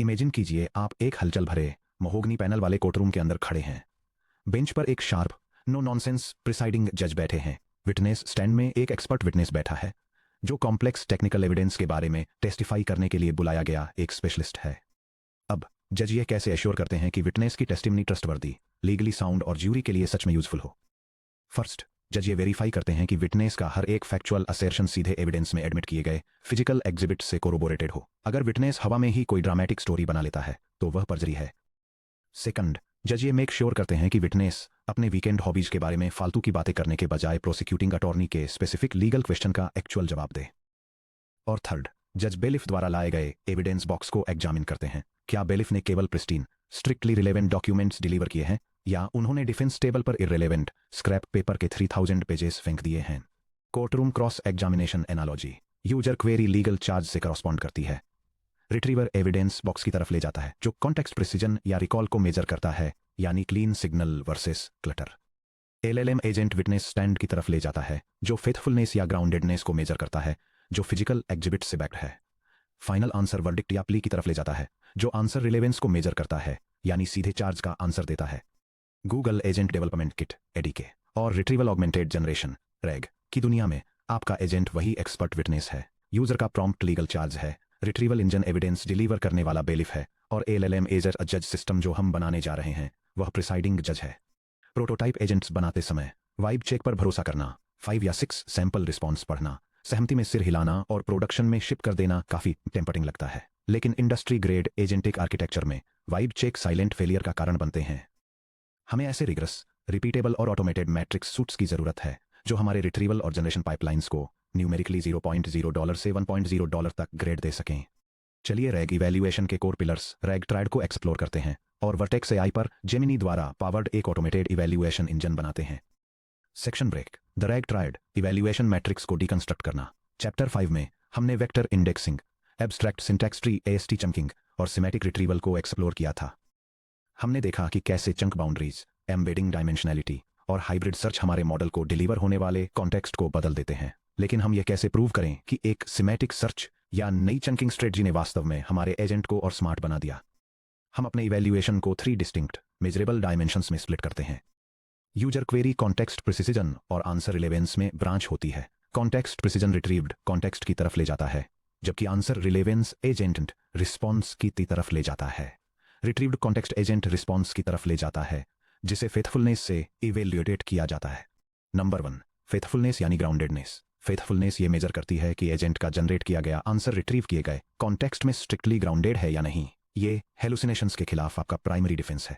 Imagine कीजिए आप एक हलचल भरे महोगनी पैनल वाले कोर्टरूम के अंदर खड़े हैं। बेंच पर एक शार्प नो नॉनसेंस प्रिसाइडिंग जज बैठे हैं। विटनेस स्टैंड में एक एक्सपर्ट विटनेस बैठा है जो कॉम्प्लेक्स टेक्निकल एविडेंस के बारे में टेस्टिफाई करने के लिए बुलाया गया एक स्पेशलिस्ट है। अब जज ये कैसे एश्योर करते हैं कि विटनेस की टेस्टिमनी ट्रस्टवर्दी, लीगली साउंड और ज्यूरी के लिए सच में यूजफुल हो। फर्स्ट, जज ये वेरीफाई करते हैं कि विटनेस का हर एक फैक्चुअल असर्शन सीधे एविडेंस में एडमिट किए गए फिजिकल एग्जिबिट से कोरोबोरेटेड हो। अगर विटनेस हवा में ही कोई ड्रामेटिक स्टोरी बना लेता है तो वह परजरी है। सेकंड, जज ये मेक श्योर करते हैं कि विटनेस अपने वीकेंड हॉबीज के बारे में फालतू की बातें करने के बजाय प्रोसिक्यूटिंग अटॉर्नी के स्पेसिफिक लीगल क्वेश्चन का एक्चुअल जवाब दे। और थर्ड, जज बेलिफ द्वारा लाए गए एविडेंस बॉक्स को एग्जामिन करते हैं। क्या बेलिफ ने केवल pristine strictly relevant documents deliver किए हैं या उन्होंने डिफेंस टेबल पर इररिलेवेंट स्क्रैप पेपर के 3000 पेजेस फेंक दिए हैं। Courtroom cross examination analogy user query legal charge से करस्पॉन्ड करती है। रिट्रीवर एविडेंस बॉक्स की तरफ ले जाता है जो कॉन्टेक्स्ट प्रिसीजन या रिकॉल को मेजर करता है, यानी clean signal versus clutter. LLM agent witness stand की तरफ ले जाता है जो फेथफुलनेस या ग्राउंडेडनेस को मेजर करता है जो फिजिकल एग्जिबिट से बैक्ड है। फाइनल आंसर वर्डिक्ट या प्ली की तरफ ले जाता है जो आंसर रिलेवेंस को मेजर करता है, यानी सीधे चार्ज का आंसर देता है। गूगल एजेंट डेवलपमेंट किट एडीके और रिट्रीवल ऑगमेंटेड जनरेशन रैग की दुनिया में आपका एजेंट वही एक्सपर्ट विटनेस है। यूजर का प्रॉम्प्ट लीगल चार्ज है, रिट्रीवल इंजन एविडेंस डिलीवर करने वाला बेलिफ है और एलएलएम एजेंट जज सिस्टम जो हम बनाने जा रहे हैं वह प्रिसाइडिंग जज है। प्रोटोटाइप एजेंट्स बनाते समय वाइब चेक पर भरोसा करना, 5 या 6 सैंपल रिस्पॉन्स पढ़ना, सहमति में सिर हिलाना और प्रोडक्शन में शिप कर देना काफी टेम्पटिंग लगता है, लेकिन इंडस्ट्री ग्रेड एजेंटिक आर्किटेक्चर में वाइब चेक साइलेंट फेलियर का कारण बनते हैं। हमें ऐसे रिग्रस, रिपीटेबल और ऑटोमेटेड मैट्रिक्स सूट्स की जरूरत है जो हमारे रिट्रीवल और जनरेशन पाइपलाइंस को न्यूमेरिकली $0.0 से $1.0 तक ग्रेड दे सकें। चलिए रैग इवैल्यूएशन के कोर पिलर्स रैग ट्रायड को एक्सप्लोर करते हैं और वर्टेक्स एआई पर जेमिनी द्वारा पावर्ड एक ऑटोमेटेड इवैल्यूएशन इंजन बनाते हैं। Section break, the RAG triad evaluation matrix को डिकंस्ट्रक्ट करना। चैप्टर 5 में हमने vector indexing, abstract syntax tree AST chunking और सिमेटिक रिट्रीवल को एक्सप्लोर किया था। हमने देखा कि कैसे चंक बाउंड्रीज, एम्बेडिंग डायमेंशनैलिटी और हाइब्रिड सर्च हमारे मॉडल को डिलीवर होने वाले कॉन्टेक्स्ट को बदल देते हैं। लेकिन हम यह कैसे प्रूव करें कि एक सिमेटिक सर्च या नई चंकिंग स्ट्रेटजी ने वास्तव में हमारे एजेंट को और स्मार्ट बना दिया। हम अपने इवैल्यूएशन को 3 डिस्टिंक्ट मेजरेबल डायमेंशंस में स्प्लिट करते हैं। यूजर क्वेरी कॉन्टेक्स्ट प्रिसिजन और आंसर रिलेवेंस में ब्रांच होती है। कॉन्टेक्स्ट प्रिसिजन रिट्रीव्ड कॉन्टेक्स्ट की तरफ ले जाता है, जबकि आंसर रिलेवेंस एजेंट रिस्पॉन्स की तरफ ले जाता है। रिट्रीव्ड कॉन्टेक्स्ट एजेंट रिस्पॉन्स की तरफ ले जाता है जिसे फेथफुलनेस से इवेल्युएट किया जाता है। नंबर 1, फेथफुलनेस यानी ग्राउंडेडनेस। फेथफुलनेस ये मेजर करती है कि एजेंट का जनरेट किया गया आंसर रिट्रीव किए गए कॉन्टेक्स्ट में स्ट्रिक्टली ग्राउंडेड है या नहीं। ये हेलुसिनेशंस के खिलाफ आपका प्राइमरी डिफेंस है।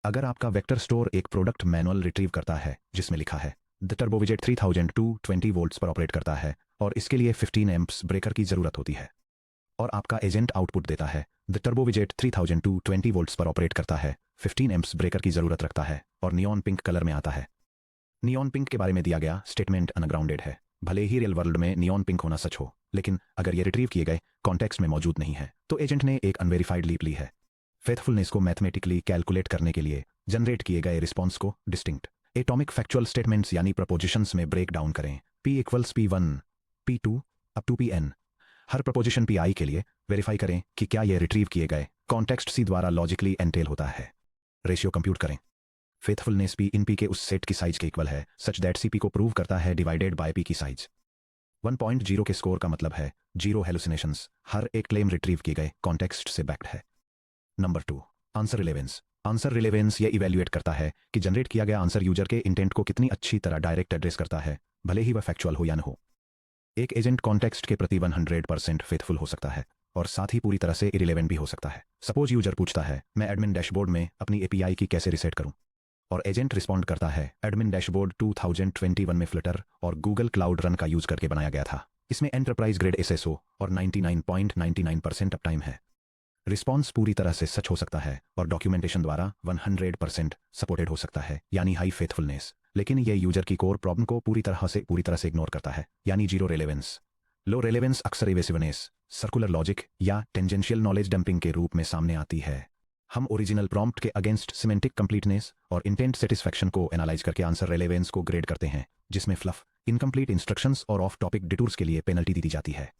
अगर आपका वेक्टर स्टोर एक प्रोडक्ट मैनुअल रिट्रीव करता है जिसमें लिखा है द टर्बोविजेट 3220 वोल्ट्स पर ऑपरेट करता है और इसके लिए 15 एम्प्स ब्रेकर की जरूरत होती है, और आपका एजेंट आउटपुट देता है द टर्बोविजेट 3220 वोल्ट्स पर ऑपरेट करता है, 15 एम्प्स ब्रेकर की जरूरत रखता है और नियॉन पिंक कलर में आता है। नियॉन पिंक के बारे में दिया गया स्टेटमेंट अनग्राउंडेड है, भले ही रियल वर्ल्ड में नियॉन पिंक होना सच हो, लेकिन अगर ये रिट्रीव किए गए कॉन्टेक्स्ट में मौजूद नहीं है तो एजेंट ने एक अनवेरिफाइड लीप ली है। फेथफुलनेस को मैथमेटिकली कैलकुलेट करने के लिए जनरेट किए गए रिस्पॉन्स को डिस्टिंक्ट एटॉमिक फैक्चुअल स्टेटमेंट्स यानी प्रपोजिशंस में ब्रेक डाउन करें। P = P1, P2 up to Pn। हर प्रपोजिशन Pi के लिए वेरीफाई करें कि क्या यह रिट्रीव किए गए कॉन्टेक्स्ट C द्वारा लॉजिकली एंटेल होता है। रेशियो कंप्यूट करें। फेथफुलनेस P इन P के उस सेट की साइज के इक्वल है सच दैट CP को प्रूव करता है डिवाइडेड बाय P की साइज। 1.0 के स्कोर का मतलब है 0 हेलुसिनेशंस, हर एक क्लेम रिट्रीव किए गए कॉन्टेक्स्ट से बैक्ड है। Number 2, answer relevance. Answer relevance यह इवैल्यूएट करता है कि जनरेट किया गया आंसर यूजर के इंटेंट को कितनी अच्छी तरह डायरेक्ट एड्रेस करता है, भले ही वह फैक्चुअल हो या न हो। एक एजेंट कॉन्टेक्स्ट के प्रति 100% फेथफुल हो सकता है और साथ ही पूरी तरह से इरिलेवेंट भी हो सकता है। सपोज यूजर पूछता है मैं एडमिन डैशबोर्ड में अपनी एपीआई की कैसे रिसेट करूं, और एजेंट रिस्पॉन्ड करता है एडमिन डैशबोर्ड 2021 में फ्लटर और गूगल क्लाउड रन का यूज करके बनाया गया था। इसमें एंटरप्राइज ग्रेड एसएसओ और 99.99% अपटाइम है। रिस्पॉन्स पूरी तरह से सच हो सकता है और डॉक्यूमेंटेशन द्वारा 100% सपोर्टेड हो सकता है, यानी हाई फेथफुलनेस, लेकिन यह यूजर की कोर प्रॉब्लम को पूरी तरह से इग्नोर करता है, यानी 0 रेलेवेंस। लो रेलेवेंस अक्सर इवेसिवनेस, सर्कुलर लॉजिक या टेंजेंशियल नॉलेज डंपिंग के रूप में सामने आती है। हम ओरिजिनल प्रॉम्प्ट के अगेंस्ट सिमेंटिक कंप्लीटनेस और इंटेंट सेटिस्फैक्शन को एनालाइज करके आंसर रेलेवेंस को ग्रेड करते हैं, जिसमें फ्लफ, इनकम्प्लीट इंस्ट्रक्शंस और ऑफ टॉपिक डिटूर्स के लिए पेनल्टी दी जाती है।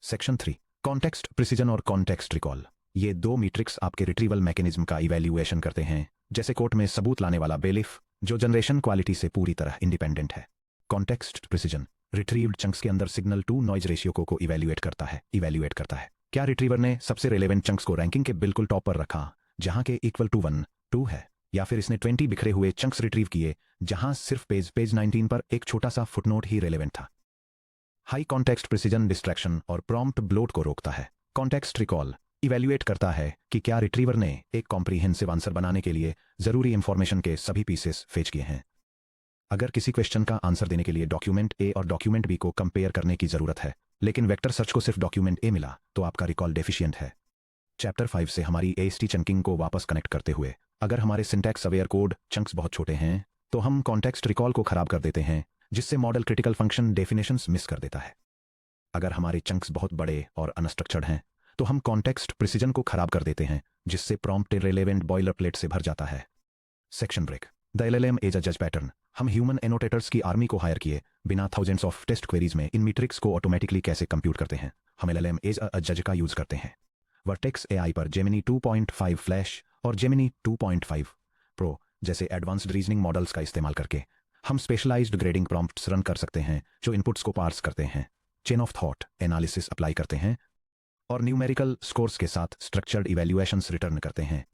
सेक्शन 3, कॉन्टेक्स्ट प्रिसीजन और कॉन्टेक्स्ट रिकॉल। ये दो मैट्रिक्स आपके रिट्रीवल मैकेनिज्म का इवैल्यूएशन करते हैं, जैसे कोर्ट में सबूत लाने वाला बेलिफ, जो जनरेशन क्वालिटी से पूरी तरह इंडिपेंडेंट है। कॉन्टेक्स्ट प्रिसिजन रिट्रीव्ड चंक्स के अंदर सिग्नल टू नॉइज रेशियो को इवैल्यूएट करता है। क्या रिट्रीवर ने सबसे रेलेवेंट चंक्स को रैंकिंग के बिल्कुल टॉप पर रखा, जहां के इक्वल टू 1, 2 है, या फिर इसने 20 बिखरे हुए चंक्स रिट्रीव किए, जहां सिर्फ पेज 19 पर एक छोटा सा फुटनोट ही रेलेवेंट था। हाई कॉन्टेक्स्ट प्रिसिजन डिस्ट्रैक्शन और प्रॉम्प्ट ब्लोट को रोकता है। कॉन्टेक्स्ट रिकॉल इवैल्यूएट करता है कि क्या रिट्रीवर ने एक कॉम्प्रिहेंसिव आंसर बनाने के लिए जरूरी इंफॉर्मेशन के सभी पीसेस फेच किए हैं। अगर किसी क्वेश्चन का आंसर देने के लिए डॉक्यूमेंट ए और डॉक्यूमेंट बी को कंपेयर करने की जरूरत है, लेकिन वेक्टर सर्च को सिर्फ डॉक्यूमेंट ए मिला, तो आपका रिकॉल डेफिशिएंट है। चैप्टर 5 से हमारी एएसटी चंकिंग को वापस कनेक्ट करते हुए, अगर हमारे सिंटैक्स अवेयर कोड चंक्स बहुत छोटे हैं, तो हम कॉन्टेक्स्ट रिकॉल को खराब कर देते हैं, जिससे model critical function definitions miss कर देता है। अगर हमारे चंक्स बहुत बड़े और अनस्ट्रक्चर्ड हैं, तो हम कॉन्टेक्स्ट प्रिसिजन को खराब कर देते हैं, जिससे प्रॉम्प्ट इररिलेवेंट बॉयलर प्लेट से भर जाता है। Section break. The LLM as a जज पैटर्न। हम ह्यूमन एनोटेटर्स की आर्मी को हायर किए बिना थाउजेंड्स ऑफ टेस्ट क्वेरीज में इन मैट्रिक्स को ऑटोमेटिकली कैसे कंप्यूट करते हैं। हम एलएलएम एज अ जज का यूज करते हैं। वर्टेक्स एआई पर जेमिनी 2.5 फ्लैश और जेमिनी 2.5 प्रो जैसे एडवांस्ड रीजनिंग मॉडल्स का इस्तेमाल करके हम स्पेशलाइज्ड ग्रेडिंग प्रॉम्प्ट्स रन कर सकते हैं, जो इनपुट्स को पार्स करते हैं, chain of thought analysis apply करते हैं और न्यूमेरिकल स्कोर्स के साथ स्ट्रक्चर्ड इवैल्यूएशंस रिटर्न करते हैं।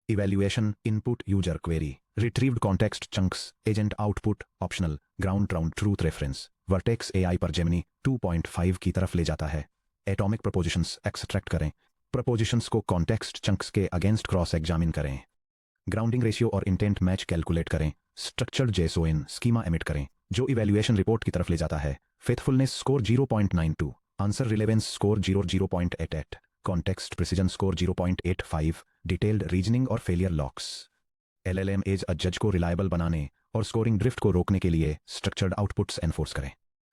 Evaluation input user query, retrieved context chunks, agent output, optional, ground round truth reference vertex AI पर जेमिनी 2.5 की तरफ ले जाता है। एटॉमिक प्रपोजिशंस एक्सट्रैक्ट करें, प्रपोजिशंस को कॉन्टेक्स्ट चंक्स के अगेंस्ट क्रॉस एग्जामिन करें, ग्राउंडिंग रेशियो और इंटेंट मैच कैलकुलेट करें, स्ट्रक्चर्ड जेसोइन स्कीमा एमिट करें, जो इवैल्यूएशन रिपोर्ट की तरफ ले जाता है। Faithfulness score 0.92, answer relevance score 0.88, context precision score 0.85, detailed reasoning और failure logs. LLM as a जज को रिलायबल बनाने और स्कोरिंग ड्रिफ्ट को रोकने के लिए स्ट्रक्चर्ड आउटपुट्स एनफोर्स करें।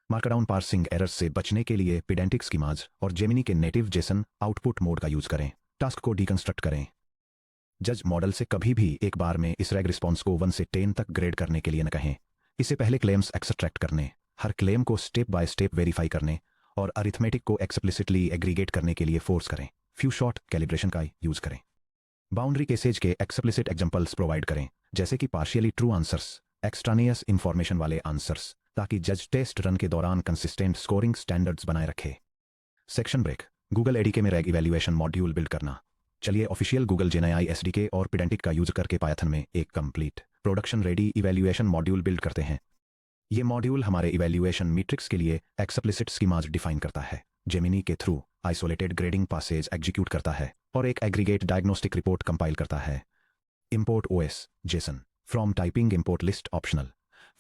मार्कडाउन पार्सिंग एरर्स से बचने के लिए पेडेंटिक स्कीमाज और जेमिनी के नेटिव जेसन आउटपुट मोड का यूज करें। टास्क को डिकंस्ट्रक्ट करें। जज मॉडल से कभी भी एक बार में इस रैग रिस्पॉन्स को 1 से 10 तक ग्रेड करने के लिए न कहें। इसे पहले क्लेम्स एक्सट्रैक्ट करने, हर क्लेम को स्टेप बाय स्टेप वेरीफाई करने और अरिथमेटिक को एक्सप्लिसिटली एग्रीगेट करने के लिए फोर्स करें। फ्यू शॉट कैलिब्रेशन का यूज करें। बाउंड्री केसेज के एक्सप्लिसिट एग्जांपल्स प्रोवाइड करें, जैसे कि पार्शियली ट्रू आंसर्स, एक्सट्रानियस इंफॉर्मेशन वाले आंसर्स, ताकि जज टेस्ट रन के दौरान कंसिस्टेंट स्कोरिंग स्टैंडर्ड्स बनाए रखे। Section break. गूगल एडीके में रैग इवैल्यूएशन मॉड्यूल बिल्ड करना। चलिए ऑफिशियल गूगल जेनाई एसडीके और पेडेंटिक का यूज करके पायथन में एक complete production ready evaluation module build करते हैं। ये मॉड्यूल हमारे इवैल्यूएशन मैट्रिक्स के लिए एक्सप्लिसिट स्कीमाज डिफाइन करता है, जेमिनी के through isolated grading passes execute करता है और एक एग्रीगेट डायग्नोस्टिक रिपोर्ट कंपाइल करता है। Import OS JSON from typing import list optional,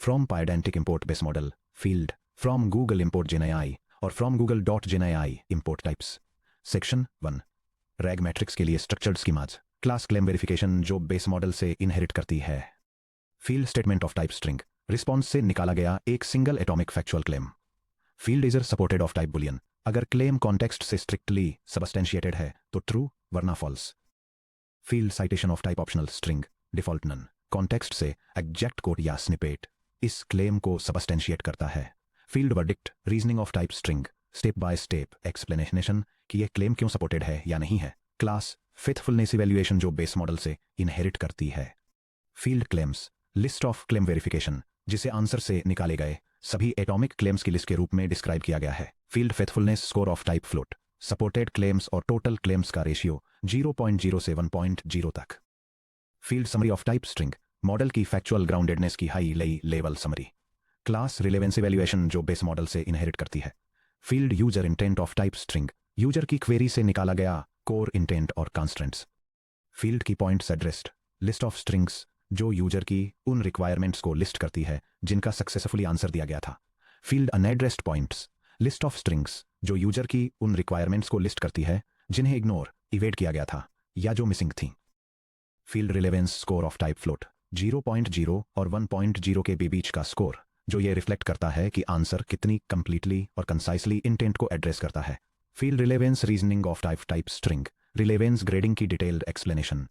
from Pydantic import base model field, from Google import GenAI और from Google dot GenAI import types. Section 1 RAG matrix के लिए structured schemas. Class claim verification जो base model से inherit करती है। Field statement of type string, response से निकाला गया एक single atomic factual claim. Field is supported of type Boolean, अगर क्लेम कॉन्टेक्स्ट से स्ट्रिक्टली सबस्टेंशिएटेड है तो ट्रू वरना false. Field citation of type optional string, default none, context से एग्जैक्ट कोड या स्निपेट इस क्लेम को सबस्टेंशिएट करता है। Field verdict, reasoning of type string, step by step explanation कि यह क्लेम क्यों सपोर्टेड है या नहीं है। क्लास फेथफुलनेस इवैल्यूएशन जो बेस मॉडल से इनहेरिट करती है। Field claims, list of claim verification, जिसे आंसर से निकाले गए सभी एटॉमिक क्लेम्स की लिस्ट के रूप में डिस्क्राइब किया गया है। Field faithfulness score of type float, supported claims और टोटल क्लेम्स का रेशियो 0.0 से 1.0 तक। Field summary of type string, model की फैक्चुअल ग्राउंडेडनेस की high level summary. Class relevance evaluation जो बेस मॉडल से इनहेरिट करती है। Field user intent of type string, user की क्वेरी से निकाला गया कोर इंटेंट और कॉन्स्टेंट्स। फील्ड की points addressed, list of strings जो यूजर की उन रिक्वायरमेंट्स को लिस्ट करती है जिनका सक्सेसफुली आंसर दिया गया था। Field unaddressed points, list of strings जो यूजर की उन रिक्वायरमेंट्स को लिस्ट करती है जिन्हें इग्नोर इवेट किया गया था या जो मिसिंग थी। Field relevance score of type float, 0.0 और 1.0 के बीच का स्कोर, जो ये रिफ्लेक्ट करता है कि आंसर कितनी कंप्लीटली और कंसाइसली इंटेंट को एड्रेस करता है। Field relevance reasoning of type string, relevance grading की detailed explanation.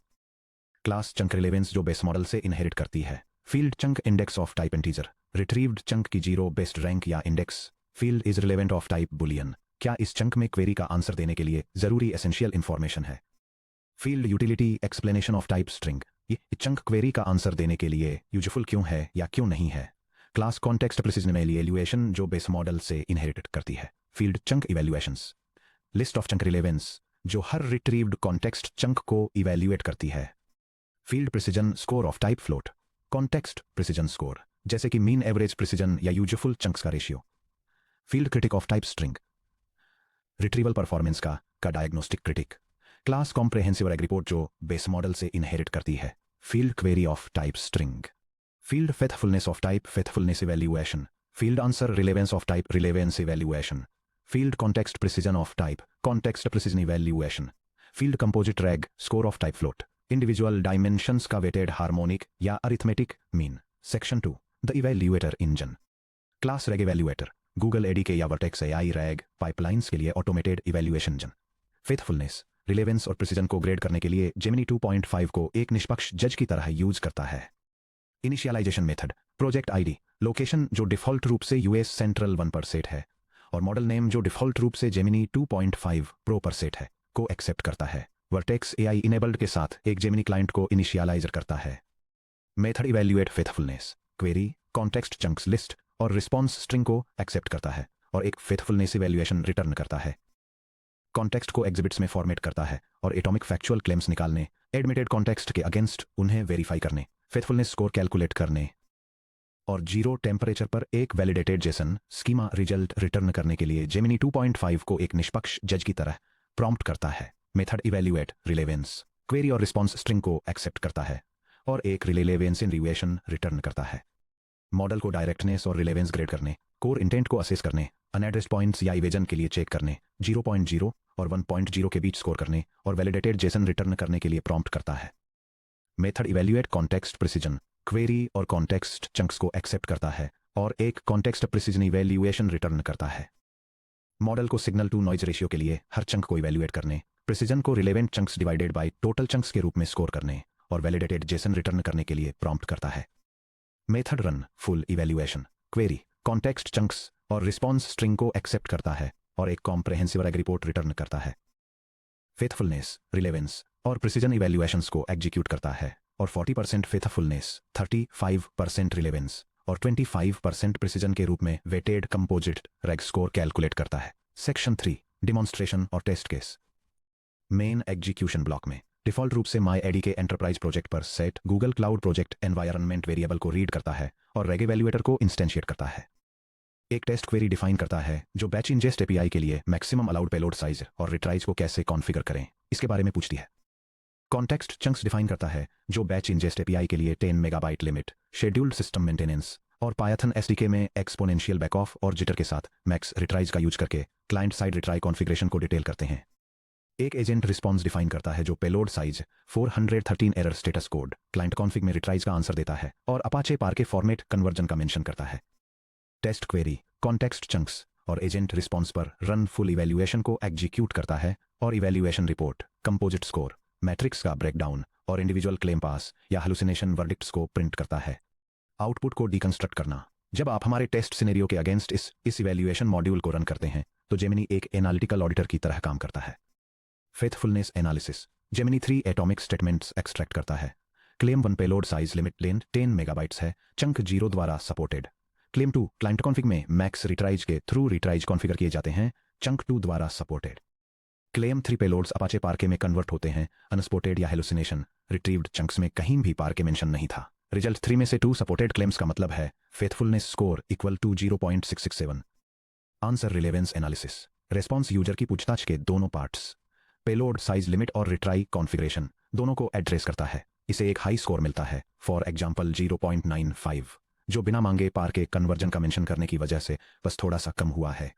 Class chunk relevance जो बेस मॉडल से इनहेरिट करती है। Field chunk index of type integer, retrieved chunk की 0 बेस्ट रैंक या index. Field is relevant of type Boolean, क्या इस chunk में क्वेरी का आंसर देने के लिए जरूरी एसेंशियल इंफॉर्मेशन है। Field utility explanation of type string, ये चंक क्वेरी का आंसर देने के लिए यूजफुल क्यों है या क्यों नहीं है। क्लास कॉन्टेक्स्ट प्रिसिजन इवैल्यूएशन जो बेस मॉडल से इनहेरिट करती है। Field chunk evaluations, list of chunk relevance जो हर रिट्रीव्ड कॉन्टेक्स्ट चंक को इवैल्यूएट करती है। Field precision score of type float, context precision score जैसे कि मीन एवरेज प्रिसिजन या यूजफुल चंक्स का ratio. Field critique of type string, retrieval performance का diagnostic critique. Class comprehensive RAG report जो base model से inherit करती है। Field query of type string, field faithfulness of type faithfulness evaluation, field answer relevance of type relevance evaluation, field context precision of type context precision evaluation, field composite RAG score of type float, individual dimensions का weighted harmonic या arithmetic mean. Section 2 the evaluator engine, class RAG evaluator Google ADK या Vertex AI RAG pipelines के लिए automated evaluation engine. Faithfulness relevance और precision को grade करने के लिए जेमिनी 2.5 को एक निष्पक्ष जज की तरह यूज करता है। Initialization method, project ID, location जो डिफॉल्ट रूप से यूएस सेंट्रल 1 पर सेट है और मॉडल नेम जो डिफॉल्ट रूप से जेमिनी 2.5 प्रो पर सेट है को एक्सेप्ट करता है। वर्टेक्स एआई इनेबल्ड के साथ एक जेमिनी क्लाइंट को इनिशियलाइजर करता है। Method evaluate faithfulness, query context chunks list और रिस्पॉन्स स्ट्रिंग को एक्सेप्ट करता है और एक फेथफुलनेस इवैल्यूएशन रिटर्न करता है। कॉन्टेक्स्ट को एग्जिबिट्स में फॉर्मेट करता है और एटॉमिक फैक्चुअल क्लेम्स निकालने, एडमिटेड कॉन्टेक्स्ट के अगेंस्ट उन्हें वेरीफाई करने, फेथफुलनेस स्कोर कैलकुलेट करने और 0 टेम्परेचर पर एक validated Jason schema result return करने के लिए जेमिनी 2.5 को एक निष्पक्ष जज की तरह प्रॉम्प्ट करता है। मेथड इवैल्यूएट रिलेवेंस, क्वेरी और रिस्पॉन्स स्ट्रिंग को एक्सेप्ट करता है और एक रिलेवेंस इवैल्यूएशन रिटर्न करता है। मॉडल को डायरेक्टनेस और रिलेवेंस ग्रेड करने, कोर इंटेंट को असेस करने, अनएड्रेस्ड पॉइंट्स या इवेजन के लिए चेक करने, 0.0 और 1.0 के बीच स्कोर करने और वैलिडेटेड जेसन रिटर्न करने के लिए प्रॉम्प्ट करता है। Method evaluate context precision, query और कॉन्टेक्स्ट चंक्स को एक्सेप्ट करता है और एक कॉन्टेक्स्ट प्रिसिजन इवैल्यूएशन रिटर्न करता है। मॉडल को सिग्नल टू नॉइज रेशियो के लिए हर चंक को इवैल्यूएट करने, प्रिसिजन को relevant chunks divided by total chunks के रूप में स्कोर करने और वैलिडेटेड जेसन रिटर्न करने के लिए प्रॉम्प्ट करता है। Method run full evaluation, query context chunks और रिस्पॉन्स स्ट्रिंग को एक्सेप्ट करता है और एक कॉम्प्रेहेंसिव रैग रिपोर्ट रिटर्न करता है। फेथफुलनेस, रिलेवेंस और प्रिसिजन इवैल्यूएशंस को एग्जीक्यूट करता है और 40% फेथफुलनेस, 35% रिलेवेंस और 25% प्रिसिजन के रूप में weighted composite RAG score calculate करता है। सेक्शन 3 डिमॉन्स्ट्रेशन और test case. Main execution block में डिफॉल्ट रूप से माई एडी के एंटरप्राइज प्रोजेक्ट पर set Google Cloud project environment variable को रीड करता है और रैग इवैल्यूएटर को इंस्टेंशिएट करता है। एक टेस्ट क्वेरी डिफाइन करता है जो बैच इंजेस्ट एपीआई के लिए मैक्सिमम अलाउड पेलोड साइज और रिट्राइज को कैसे कॉन्फ़िगर करें इसके बारे में पूछती है। कॉन्टेक्स्ट चंक्स डिफाइन करता है जो बैच इंजेस्ट एपीआई के लिए 10 megabyte limit, scheduled system maintenance और पायथन एसडीके में एक्सपोनेंशियल बैकऑफ और जिटर के साथ मैक्स रिट्राइज का यूज करके क्लाइंट साइड रिट्राई कॉन्फ़िगरेशन को डिटेल करते हैं। एक एजेंट रिस्पॉन्स डिफाइन करता है जो payload size 413 error status code client config में रिट्राइज का आंसर देता है और अपाचे पार के फॉर्मेट कन्वर्जन का मेंशन करता है। टेस्ट क्वेरी कॉन्टेक्स्ट चंक्स और एजेंट रिस्पॉन्स पर रन फुल इवैल्यूएशन को एग्जीक्यूट करता है और evaluation report, composite score, matrix का ब्रेकडाउन और इंडिविजुअल क्लेम पास या हेलुसिनेशन वर्डिक्ट्स को प्रिंट करता है। आउटपुट को डिकंस्ट्रक्ट करना, जब आप हमारे टेस्ट सिनेरियो के अगेंस्ट इस इवैल्यूएशन मॉड्यूल को रन करते हैं तो जेमिनी एक एनालिटिकल ऑडिटर की तरह काम करता है। Faithfulness analysis, Gemini 3 atomic statements extract करता है। Claim 1 payload size limit length 10 megabytes है, चंक 0 द्वारा सपोर्टेड। क्लेम 2 क्लाइंट कॉन्फ़िग में मैक्स रिट्राइज के थ्रू रिट्राइज कॉन्फ़िगर किए जाते हैं, चंक 2 द्वारा सपोर्टेड। क्लेम 3 पेलोड्स अपाचे पार्के में कन्वर्ट होते हैं, अनसपोर्टेड या हेलुसिनेशन रिट्रीव्ड चंक्स में कहीं भी पार्के मेंशन नहीं था। रिजल्ट 3 में से 2 सपोर्टेड क्लेम्स का मतलब है faithfulness score equal to 0.667। Answer relevance analysis, response user की पूछताछ के दोनों पार्ट्स, पेलोड साइज लिमिट और रिट्राई कॉन्फ़िगरेशन दोनों को एड्रेस करता है। इसे एक हाई स्कोर मिलता है, फॉर एग्जाम्पल 0.95, जो बिना मांगे पार के कन्वर्जन का मेंशन करने की वजह से बस थोड़ा सा कम हुआ है।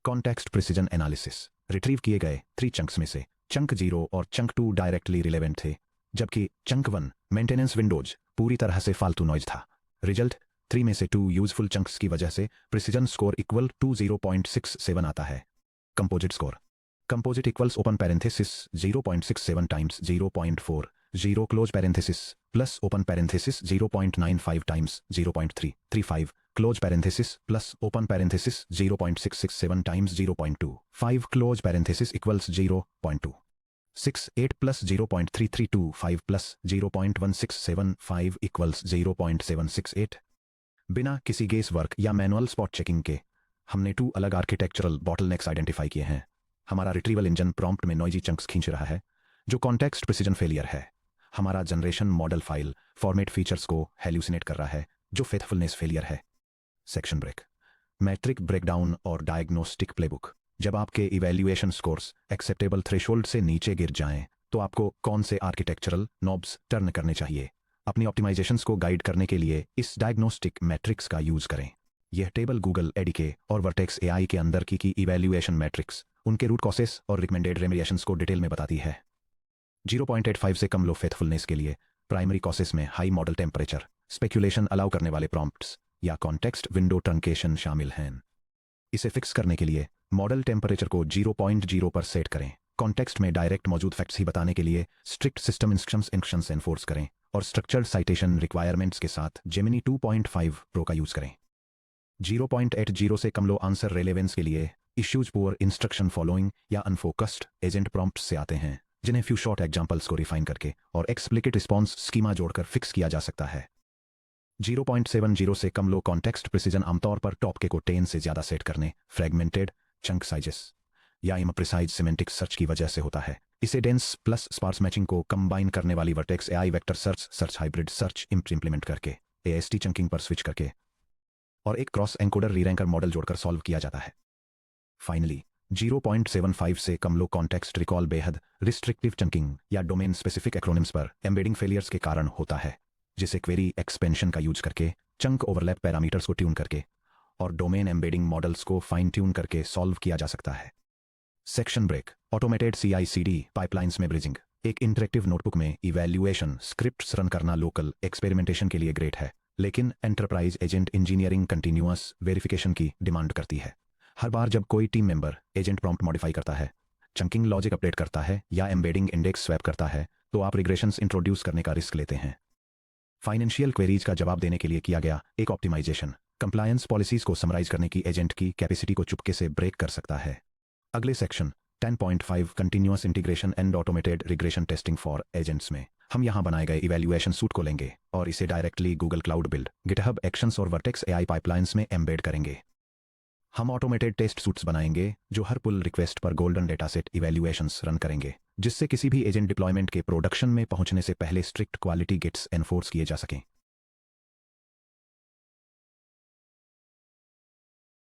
कॉन्टेक्स्ट प्रिसिजन एनालिसिस, रिट्रीव किए गए 3 चंक्स में से चंक 0 और चंक 2 डायरेक्टली रिलेवेंट थे, जबकि चंक 1 मेंटेनेंस विंडोज पूरी तरह से फालतू नॉइज था। रिजल्ट 3 में से 2 यूजफुल चंक्स की वजह से प्रिसिजन स्कोर इक्वल टू 0.67 आता है। Composite score, composite equals open parenthesis 0.67 times 0.40 close parenthesis plus open parenthesis 0.95 times 0.335 close parenthesis plus open parenthesis 0.667 times 0.25 close parenthesis equals 0.2। 68 plus 0.3325 plus 0.1675 equals 0.768। बिना किसी guess work या manual spot checking के हमने 2 अलग architectural bottlenecks identify किए हैं। हमारा retrieval engine prompt में नॉइजी चंक्स खींच रहा है, जो कॉन्टेक्स्ट प्रिसिजन फेलियर है। हमारा generation model file format features को हेल्यूसिनेट कर रहा है, जो फेथफुलनेस फेलियर है। सेक्शन ब्रेक, मैट्रिक ब्रेकडाउन और डायग्नोस्टिक प्लेबुक। जब आपके इवैल्यूएशन स्कोर्स एक्सेप्टेबल थ्रेशोल्ड से नीचे गिर जाएं, तो आपको कौन से आर्किटेक्चरल नॉब्स टर्न करने चाहिए। अपनी ऑप्टिमाइजेशंस को गाइड करने के लिए इस डायग्नोस्टिक मैट्रिक्स का यूज करें। यह टेबल गूगल एडीके और वर्टेक्स एआई के अंदर की इवैल्यूएशन मैट्रिक्स, उनके रूट कॉसेस और रिकमेंडेड रेमेडिएशंस को डिटेल में बताती है। 0.85 से कम लो फेथफुलनेस के लिए प्राइमरी कॉसेस में high model temperature, speculation allow करने वाले प्रॉम्प्ट्स या कॉन्टेक्स्ट विंडो ट्रंकेशन शामिल हैं। इसे फिक्स करने के लिए मॉडल टेम्परेचर को 0.0 पर सेट करें। कॉन्टेक्स्ट में डायरेक्ट मौजूद फैक्ट्स ही बताने के लिए स्ट्रिक्ट सिस्टम इंस्ट्रक्शंस एनफोर्स करें और स्ट्रक्चर्ड साइटेशन रिक्वायरमेंट्स के साथ जेमिनी 2.5 प्रो का यूज करें। 0.80 से कम लो आंसर रेलेवेंस के लिए इश्यूज पुअर इंस्ट्रक्शन फॉलोइंग या अनफोकस्ड एजेंट प्रॉम्प्ट्स से आते हैं, जिन्हें फ्यू शॉर्ट एग्जांपल्स को रिफाइन करके और एक्सप्लिकेट रिस्पॉन्स स्कीमा जोड़कर फिक्स किया जा सकता है। 0.70 से कम लो कॉन्टेक्स्ट प्रिसिजन आमतौर पर टॉप के को 10 से ज्यादा सेट करने, फ्रेगमेंटेड चंक साइजेस या इम्प्रिसाइज सिमेंटिक सर्च की वजह से होता है। इसे डेंस प्लस स्पार्स मैचिंग को कंबाइन करने वाली vertex AI vector search hybrid search implement करके एएसटी चंकिंग पर स्विच करके और एक क्रॉस एनकोडर रीरैंकर मॉडल जोड़कर सॉल्व किया जाता है। फाइनली 0.75 से कम लो कॉन्टेक्स्ट रिकॉल बेहद रिस्ट्रिक्टिव चंकिंग या डोमेन स्पेसिफिक एक्रोनिम्स पर एम्बेडिंग फेलियर्स के कारण होता है, जिसे क्वेरी एक्सपेंशन का यूज करके चंक ओवरलैप पैरामीटर्स को ट्यून करके और डोमेन एम्बेडिंग मॉडल्स को फाइन ट्यून करके सॉल्व किया जा सकता है। Section break, automated CI/CD pipelines में ब्रिजिंग। एक इंटरेक्टिव नोटबुक में इवैल्यूएशन स्क्रिप्ट्स रन करना लोकल एक्सपेरिमेंटेशन के लिए ग्रेट है, लेकिन enterprise agent engineering continuous verification की डिमांड करती है। हर बार जब कोई team member agent prompt modify करता है, चंकिंग लॉजिक अपडेट करता है या एम्बेडिंग इंडेक्स स्वैप करता है, तो आप रिग्रेशंस इंट्रोड्यूस करने का रिस्क लेते हैं। फाइनेंशियल क्वेरीज का जवाब देने के लिए किया गया एक ऑप्टिमाइजेशन कंप्लायंस पॉलिसीज को समराइज करने की एजेंट की कैपेसिटी को चुपके से ब्रेक कर सकता है। अगले section 10.5 continuous integration and automated regression testing for agents में हम यहां बनाए गए इवैल्यूएशन सूट को लेंगे और इसे directly Google cloud build, GitHub actions और वर्टेक्स एआई पाइपलाइंस में एम्बेड करेंगे। हम ऑटोमेटेड टेस्ट सूट्स बनाएंगे जो हर पुल रिक्वेस्ट पर गोल्डन डेटासेट इवैल्यूएशंस रन करेंगे, जिससे किसी भी एजेंट डिप्लॉयमेंट के प्रोडक्शन में पहुंचने से पहले स्ट्रिक्ट क्वालिटी गिट्स एनफोर्स किए जा सकें।